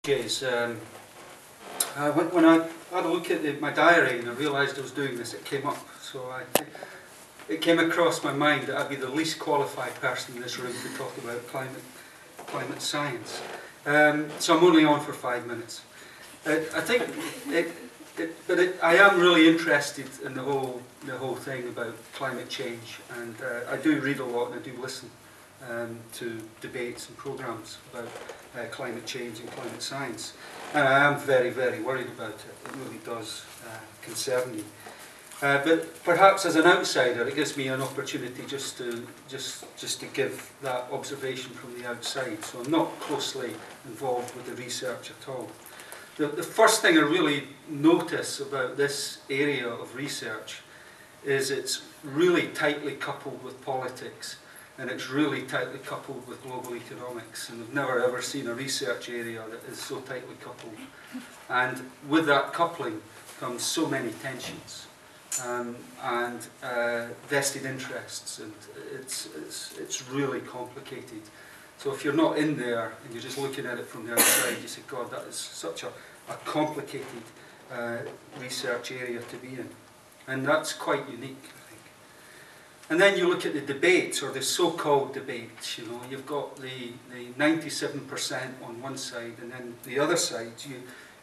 Is, when I had a look at my diary and I realised I was doing this, it came up. So it came across my mind that I'd be the least qualified person in this room to talk about climate science. So I'm only on for 5 minutes. I think, I am really interested in the whole thing about climate change, and I do read a lot and I do listen to debates and programmes about climate change and climate science. And I am very, very worried about it. It really does concern me. But perhaps as an outsider, it gives me an opportunity just to give that observation from the outside. So I'm not closely involved with the research at all. The first thing I really notice about this area of research is it's really tightly coupled with politics, and it's really tightly coupled with global economics. And I've never ever seen a research area that is so tightly coupled. And with that coupling comes so many tensions and vested interests, and it's really complicated. So if you're not in there and you're just looking at it from the outside, you say, God, that is such a complicated research area to be in. And that's quite unique, I think. And then you look at the debates, or the so-called debates. You know, you've got the 97% on one side, and then the other side,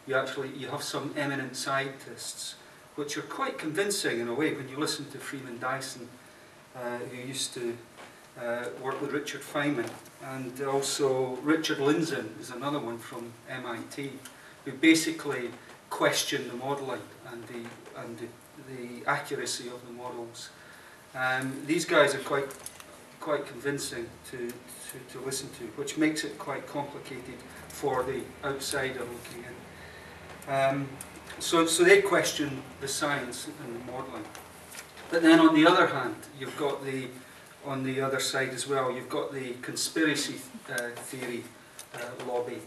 you have some eminent scientists, which are quite convincing in a way when you listen to Freeman Dyson, who used to work with Richard Feynman, and also Richard Lindzen is another one from MIT, who basically question the modelling and the accuracy of the models. These guys are quite convincing to listen to, which makes it quite complicated for the outsider looking in. So they question the science and the modelling. But then on the other hand, you've got on the other side as well, you've got the conspiracy theory lobby.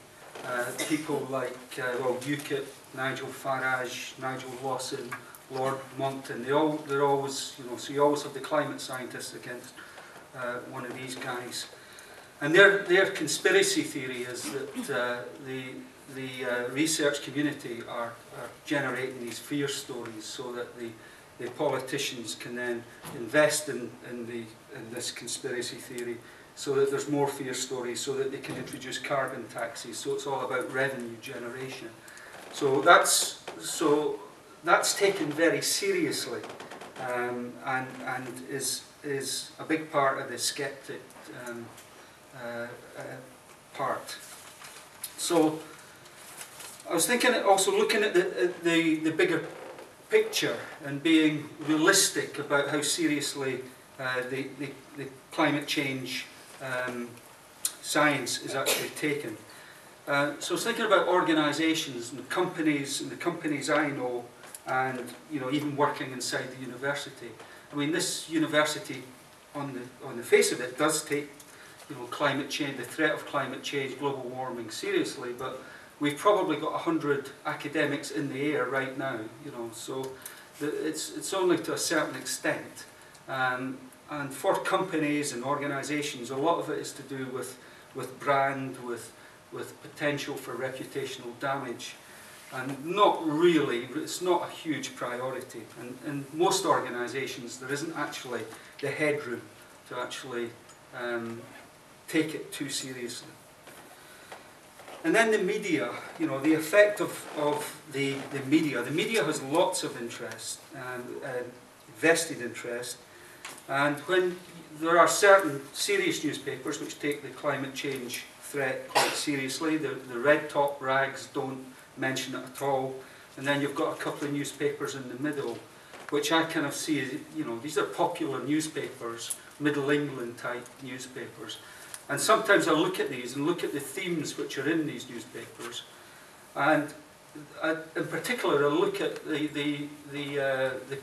People like UKIP, Nigel Farage, Nigel Lawson, Lord Monckton. They're always, so you always have the climate scientists against one of these guys. And their conspiracy theory is that the research community are generating these fear stories so that the politicians can then invest in this conspiracy theory, so that there's more fear stories, so that they can introduce carbon taxes. So it's all about revenue generation. So that's taken very seriously, and is a big part of the skeptic part. So I was thinking, also looking at the bigger picture and being realistic about how seriously the climate change science is actually taken. So I was thinking about organisations and the companies I know, and even working inside the university. I mean, this university, on the face of it, does take climate change, the threat of climate change, global warming seriously, but we've probably got 100 academics in the air right now, so it's only to a certain extent. And for companies and organisations, a lot of it is to do with brand, with potential for reputational damage, and not really, it's not a huge priority. And in most organisations, there isn't actually the headroom to actually take it too seriously. And then the media, the effect of the media. The media has lots of interest, vested interest, and when there are certain serious newspapers which take the climate change threat quite seriously, the red top rags don't mention it at all, and then you've got a couple of newspapers in the middle, which I kind of see as, these are popular newspapers, Middle England type newspapers. And sometimes I look at these and look at the themes which are in these newspapers, and in particular I look at the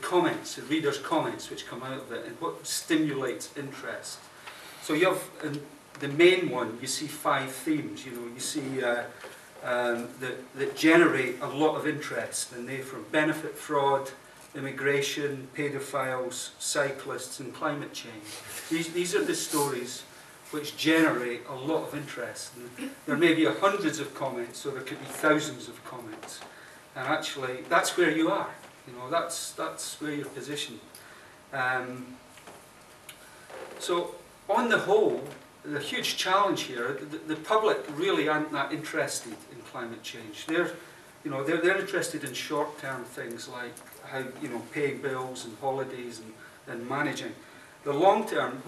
comments, the readers' comments which come out of it, and what stimulates interest. So you have, in the main one, you see 5 themes. You see that generate a lot of interest, and they're from benefit fraud, immigration, paedophiles, cyclists, and climate change. These are the stories which generate a lot of interest. And there may be hundreds of comments, or there could be thousands of comments. And actually, that's where you are. You know, that's where you're positioned. So, on the whole, the huge challenge here, the public really aren't that interested in climate change. They're interested in short-term things like how, paying bills and holidays and managing. The long-term,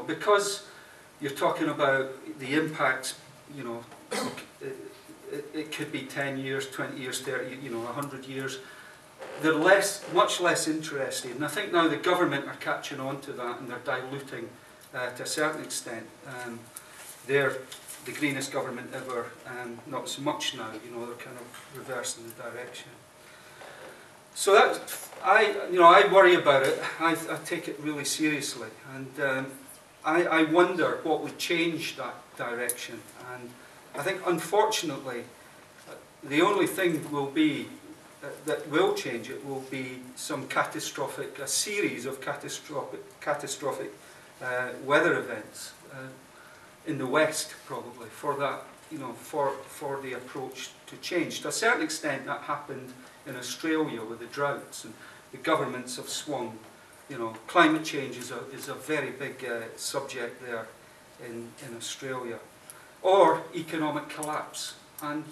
because you're talking about the impacts, it could be 10 years, 20 years, 30, 100 years. They're much less interested, and I think now the government are catching on to that, and they're diluting to a certain extent. They're the greenest government ever, not so much now. They're kind of reversing the direction. So I worry about it. I take it really seriously, and I wonder what would change that direction. And I think, unfortunately, the only thing will be that will change it will be a series of catastrophic weather events in the West, probably, for that, for the approach to change. To a certain extent, that happened in Australia with the droughts, and the governments have swung. Climate change is a very big subject there in Australia, or economic collapse. And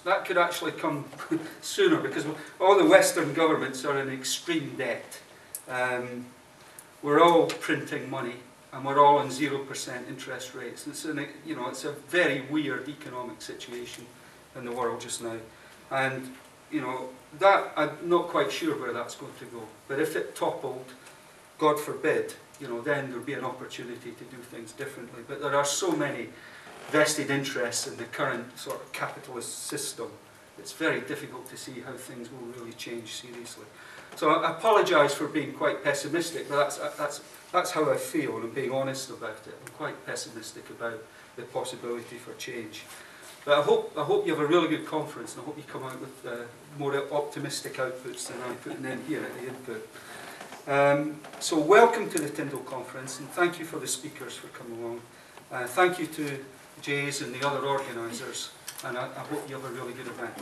that could actually come sooner, because all the Western governments are in extreme debt. We're all printing money, and we're all on 0% interest rates. It's a very weird economic situation in the world just now, and that I'm not quite sure where that's going to go. But if it toppled, God forbid, then there'd be an opportunity to do things differently. But there are so many vested interests in the current sort of capitalist system, it's very difficult to see how things will really change seriously. So I apologise for being quite pessimistic, but that's how I feel, and I'm being honest about it. I'm quite pessimistic about the possibility for change. But I hope you have a really good conference, and I hope you come out with more optimistic outputs than I'm putting in here at the input. So welcome to the Tyndall conference, and thank you for the speakers for coming along. Thank you to Jays and the other organisers, and I hope you have a really good event.